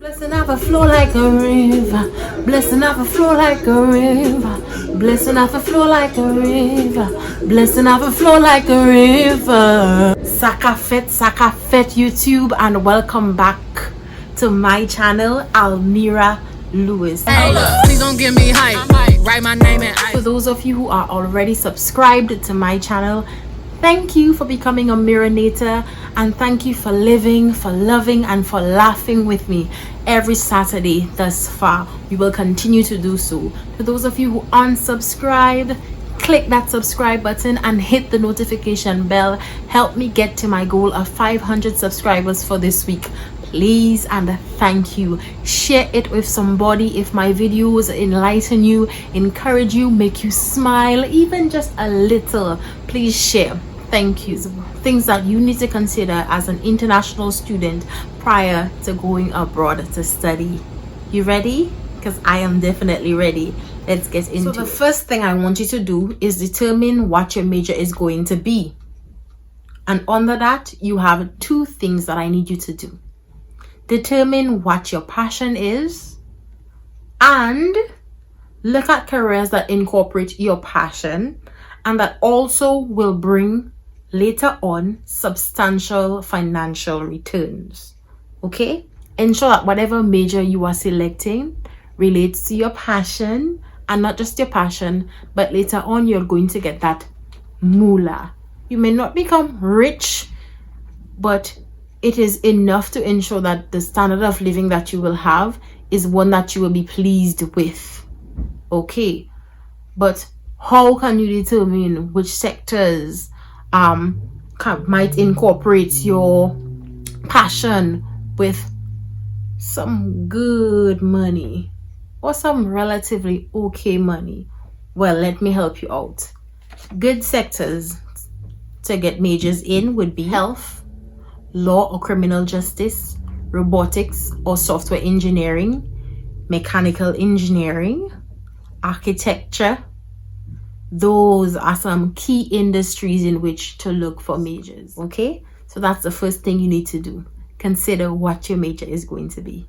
Blessing off a flow like a river. Blessing off a flow like a river. Blessing off a flow like a river. Blessing off a flow like a river. Saka Fet YouTube, and welcome back to my channel, Almira Lewis. Hey, please don't give me hype. Write my name in ice. For those of you who are already subscribed to my channel, thank you for becoming a Miranator, and thank you for living, for loving, and for laughing with me every Saturday thus far. We will continue to do so. For those of you who unsubscribed, click that subscribe button and hit the notification bell. Help me get to my goal of 500 subscribers for this week, please, and thank you. Share it with somebody if my videos enlighten you, encourage you, make you smile even just a little. Please share. Thank you. Things that you need to consider as an international student prior to going abroad to study. You ready? Because I am definitely ready. Let's get into it. So the first thing I want you to do is determine what your major is going to be. And under that, you have two things that I need you to do. Determine what your passion is, and look at careers that incorporate your passion and that also will bring later on substantial financial returns. Okay? Ensure that whatever major you are selecting relates to your passion, and not just your passion, but later on you're going to get that moolah. You may not become rich, but it is enough to ensure that the standard of living that you will have is one that you will be pleased with. Okay, but how can you determine which sectors might incorporate your passion with some good money or some relatively okay money? Well, let me help you out. Good sectors to get majors in would be health, law or criminal justice, robotics or software engineering, mechanical engineering, architecture. Those are some key industries in which to look for majors. Okay, so that's the first thing you need to do. Consider what your major is going to be.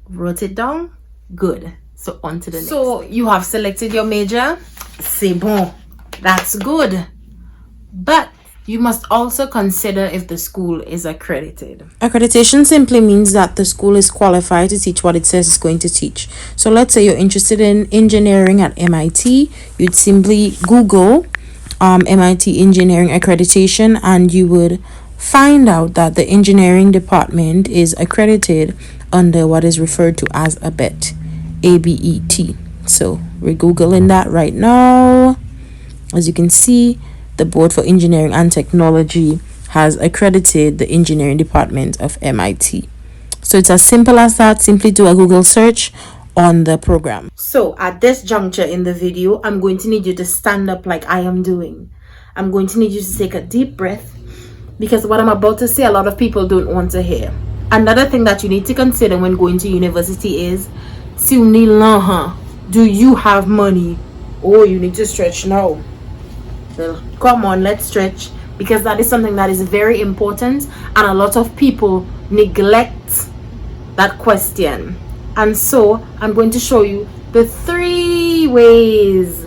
Wrote it down? Good. So on to the next. So you have selected your major. C'est bon. That's good. But you must also consider if the school is accredited. Accreditation simply means that the school is qualified to teach what it says it's going to teach. So let's say you're interested in engineering at MIT. You'd simply Google MIT engineering accreditation, and you would find out that the engineering department is accredited under what is referred to as a ABET, ABET. So we're Googling that right now. As you can see, the Board for Engineering and Technology has accredited the engineering department of MIT. So it's as simple as that. Simply do a Google search on the program. So at this juncture in the video, I'm going to need you to stand up like I am doing. I'm going to need you to take a deep breath, because what I'm about to say a lot of people don't want to hear. Another thing that you need to consider when going to university is, do you have money? Oh, you need to stretch now. Well, come on, let's stretch, because that is something that is very important, and a lot of people neglect that question. And so I'm going to show you the 3 ways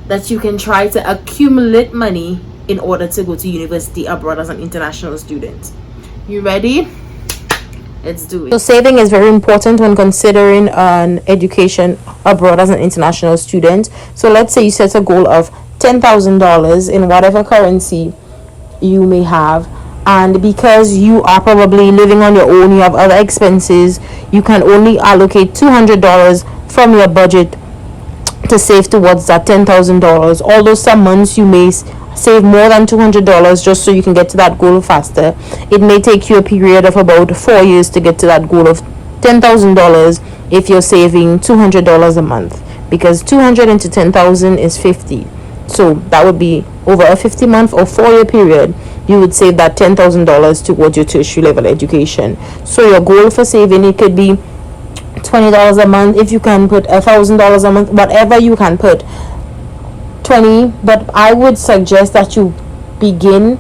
that you can try to accumulate money in order to go to university abroad as an international student. You ready? Let's do it. So saving is very important when considering an education abroad as an international student. So let's say you set a goal of $10,000 in whatever currency you may have, and because you are probably living on your own, you have other expenses, you can only allocate $200 from your budget to save towards that $10,000. Although some months you may save more than $200 just so you can get to that goal faster, it may take you a period of about 4 years to get to that goal of $10,000 if you're saving $200 a month, because 200 into 10,000 is 50. So that would be over a 50-month or 4-year period. You would save that $10,000 towards your tertiary level education. So your goal for saving, it could be $20 a month. If you can put $1,000 a month, whatever you can put, 20. But I would suggest that you begin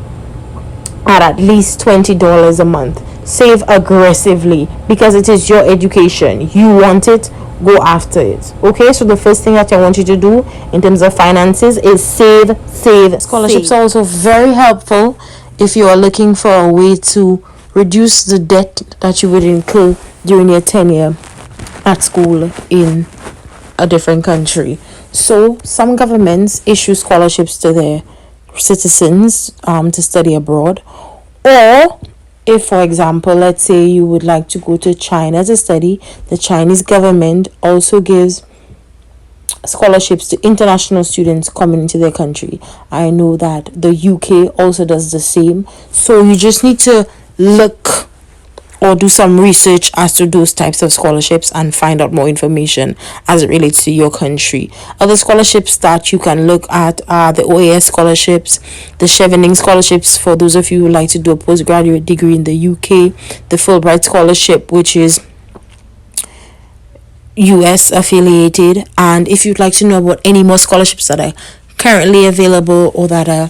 at least $20 a month. save aggressively, because it is your education. You want it, go after it. Okay, so the first thing that I want you to do in terms of finances is save. Scholarships are also very helpful if you are looking for a way to reduce the debt that you would incur during your tenure at school in a different country. So some governments issue scholarships to their citizens to study abroad. Or if, for example, let's say you would like to go to China to study, the Chinese government also gives scholarships to international students coming into their country. I know that the UK also does the same. So you just need to look or do some research as to those types of scholarships and find out more information as it relates to your country. Other scholarships that you can look at are the Oas Scholarships, the Chevening Scholarships for those of you who like to do a postgraduate degree in the UK, the Fulbright Scholarship, which is US affiliated. And if you'd like to know about any more scholarships that are currently available or that are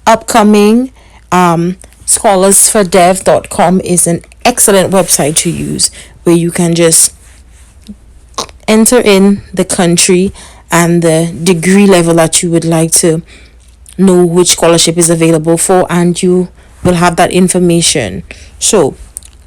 upcoming, scholarsfordev.com is an excellent website to use, where you can just enter in the country and the degree level that you would like to know which scholarship is available for, and you will have that information. So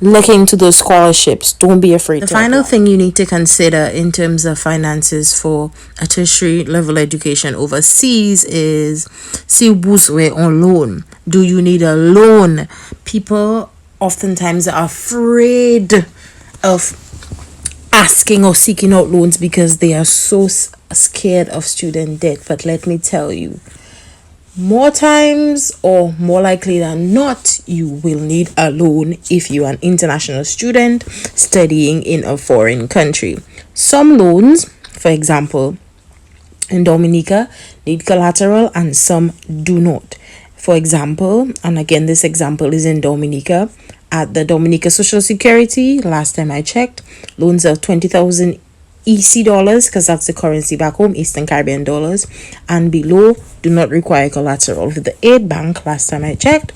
look into those scholarships. Don't be afraid. The final thing you need to consider in terms of finances for a tertiary level education overseas is si vous êtes on loan. Do you need a loan? People oftentimes are afraid of asking or seeking out loans because they are so scared of student debt. But let me tell you, more times or more likely than not, you will need a loan if you are an international student studying in a foreign country. Some loans, for example, in Dominica, need collateral and some do not. For example, and again, this example is in Dominica, at the Dominica Social Security, last time I checked, loans of 20,000 EC dollars, because that's the currency back home, Eastern Caribbean dollars, and below do not require collateral. With the aid bank, last time I checked,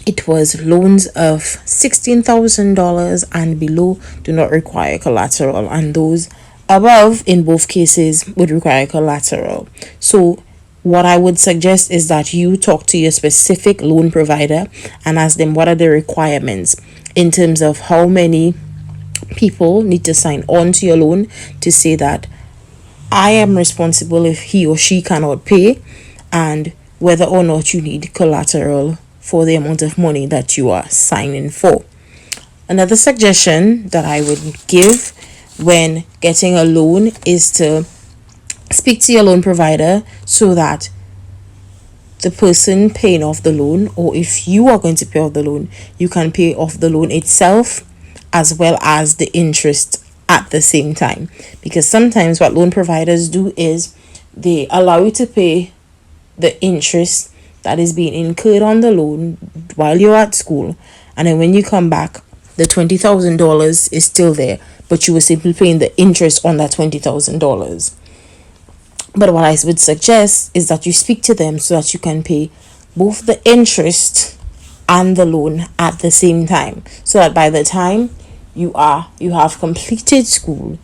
it was loans of $16,000 and below do not require collateral, and those above in both cases would require collateral. So what I would suggest is that you talk to your specific loan provider and ask them what are the requirements in terms of how many people need to sign on to your loan to say that I am responsible if he or she cannot pay, and whether or not you need collateral for the amount of money that you are signing for. Another suggestion that I would give when getting a loan is to speak to your loan provider so that the person paying off the loan, or if you are going to pay off the loan, you can pay off the loan itself as well as the interest at the same time. Because sometimes what loan providers do is they allow you to pay the interest that is being incurred on the loan while you're at school, and then when you come back, the $20,000 is still there, but you were simply paying the interest on that $20,000. But what I would suggest is that you speak to them so that you can pay both the interest and the loan at the same time, so that by the time you have completed school,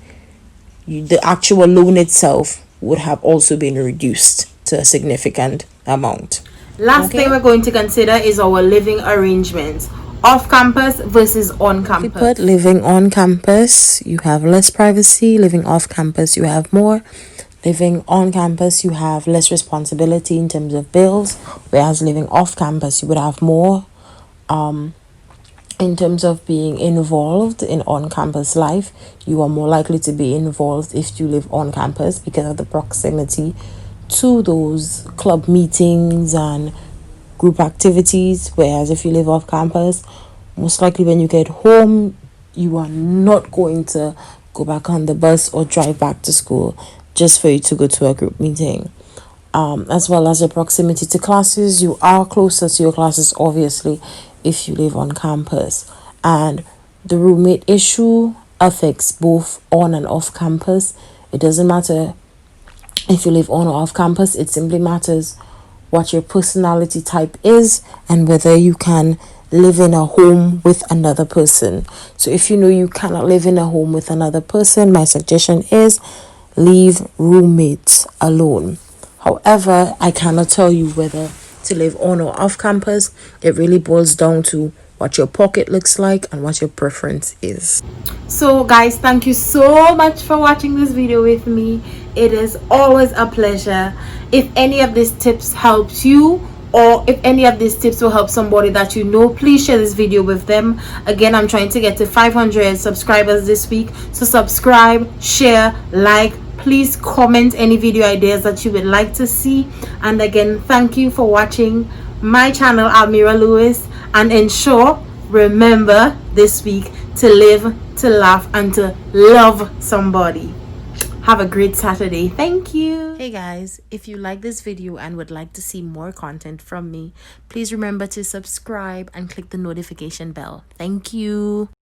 the actual loan itself would have also been reduced to a significant amount. Last thing we're going to consider is our living arrangements, off campus versus on campus. Living on campus, you have less privacy. Living off campus, you have more. Living on campus, you have less responsibility in terms of bills, whereas living off campus, you would have more in terms of being involved in on-campus life. You are more likely to be involved if you live on campus because of the proximity to those club meetings and group activities, whereas if you live off campus, most likely when you get home, you are not going to go back on the bus or drive back to school just for you to go to a group meeting. As well as the proximity to classes, you are closer to your classes obviously if you live on campus. And the roommate issue affects both on and off campus. It doesn't matter if you live on or off campus, it simply matters what your personality type is and whether you can live in a home with another person. So if you know you cannot live in a home with another person, my suggestion is leave roommates alone. However, I cannot tell you whether to live on or off campus. It really boils down to what your pocket looks like and what your preference is. So guys, thank you so much for watching this video with me. It is always a pleasure. If any of these tips helped you, or if any of these tips will help somebody that you know, please share this video with them. Again, I'm trying to get to 500 subscribers this week, so subscribe, share, like. Please comment any video ideas that you would like to see. And again, thank you for watching my channel, Almira Lewis. And ensure, remember this week to live, to laugh, and to love somebody. Have a great Saturday. Thank you. Hey guys, if you like this video and would like to see more content from me, please remember to subscribe and click the notification bell. Thank you.